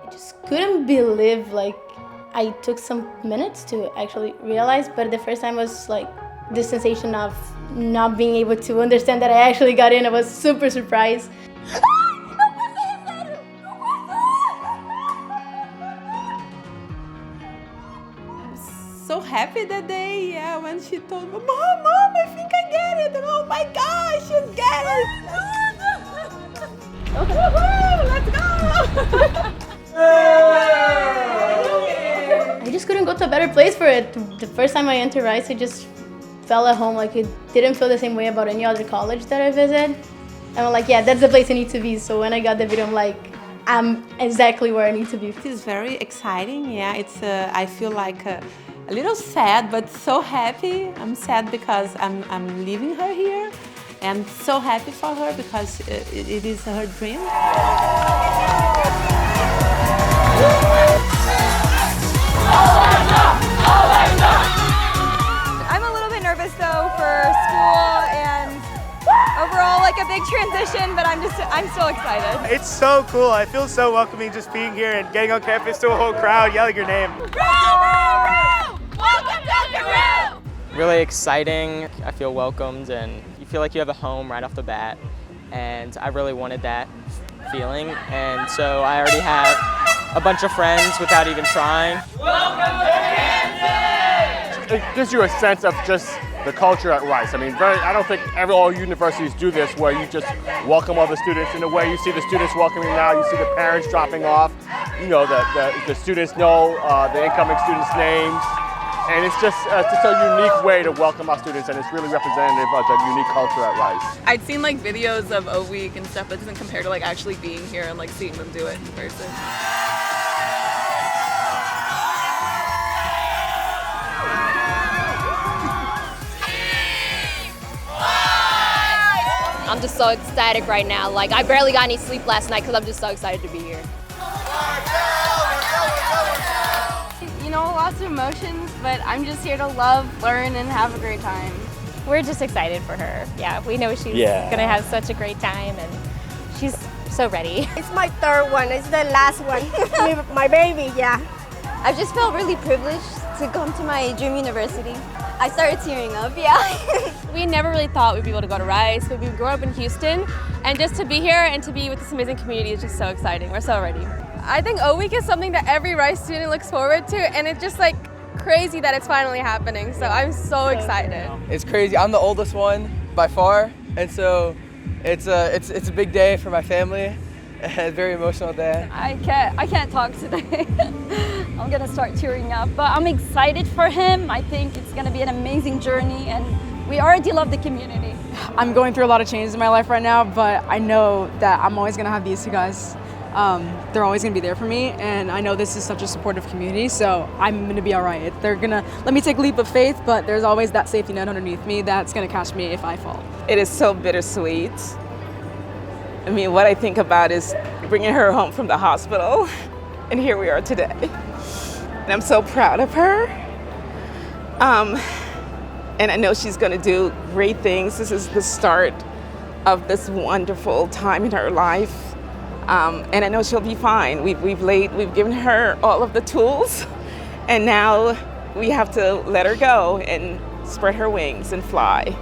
I just couldn't believe, like, I took some minutes to actually realize, but the first time was like the sensation of not being able to understand that I actually got in. I was super surprised. So happy that day, yeah, when she told me, Mom, I think I get it. And oh my gosh, you get it. Woohoo, let's go. I just couldn't go to a better place for it. The first time I entered Rice, I just felt at home. Like, it didn't feel the same way about any other college that I visited. And I'm like, yeah, that's the place I need to be. So when I got the video, I'm like, I'm exactly where I need to be. It's very exciting, yeah. It's I feel like a little sad, but so happy. I'm sad because I'm leaving her here, and so happy for her because it is her dream. I'm a little bit nervous though for school and overall like a big transition, but I'm so excited. It's so cool. I feel so welcoming just being here and getting on campus to a whole crowd yelling your name. Really exciting. I feel welcomed and you feel like you have a home right off the bat, and I really wanted that feeling, and so I already have a bunch of friends without even trying. It gives you a sense of just the culture at Rice. I mean, I don't think all universities do this, where you just welcome all the students in a way. You see the students welcoming now, you see the parents dropping off, you know, the students know the incoming students' names. And it's just a unique way to welcome our students, and it's really representative of the unique culture at Rice. I'd seen like videos of O Week and stuff, but it doesn't compare to like actually being here and like seeing them do it in person. I'm just so ecstatic right now. Like, I barely got any sleep last night because I'm just so excited to be here. You know, lots of emotions, but I'm just here to love, learn, and have a great time. We're just excited for her. Yeah, we know she's gonna have such a great time, and she's so ready. It's my third one. It's the last one. My baby, yeah. I just felt really privileged to come to my dream university. I started tearing up, yeah. We never really thought we'd be able to go to Rice, but we grew up in Houston, and just to be here and to be with this amazing community is just so exciting. We're so ready. I think O Week is something that every Rice student looks forward to, and it's just like crazy that it's finally happening. So I'm so excited. It's crazy. I'm the oldest one by far, and so it's a big day for my family. It's a very emotional day. I can't talk today. I'm gonna start tearing up, but I'm excited for him. I think it's gonna be an amazing journey, and we already love the community. I'm going through a lot of changes in my life right now, but I know that I'm always gonna have these two guys. They're always gonna be there for me, and I know this is such a supportive community, so I'm gonna be all right. They're gonna let me take a leap of faith, but there's always that safety net underneath me that's gonna catch me if I fall. It is so bittersweet. I mean, what I think about is bringing her home from the hospital, and here we are today. And I'm so proud of her. And I know she's gonna do great things. This is the start of this wonderful time in her life. And I know she'll be fine. We've given her all of the tools, and now we have to let her go and spread her wings and fly.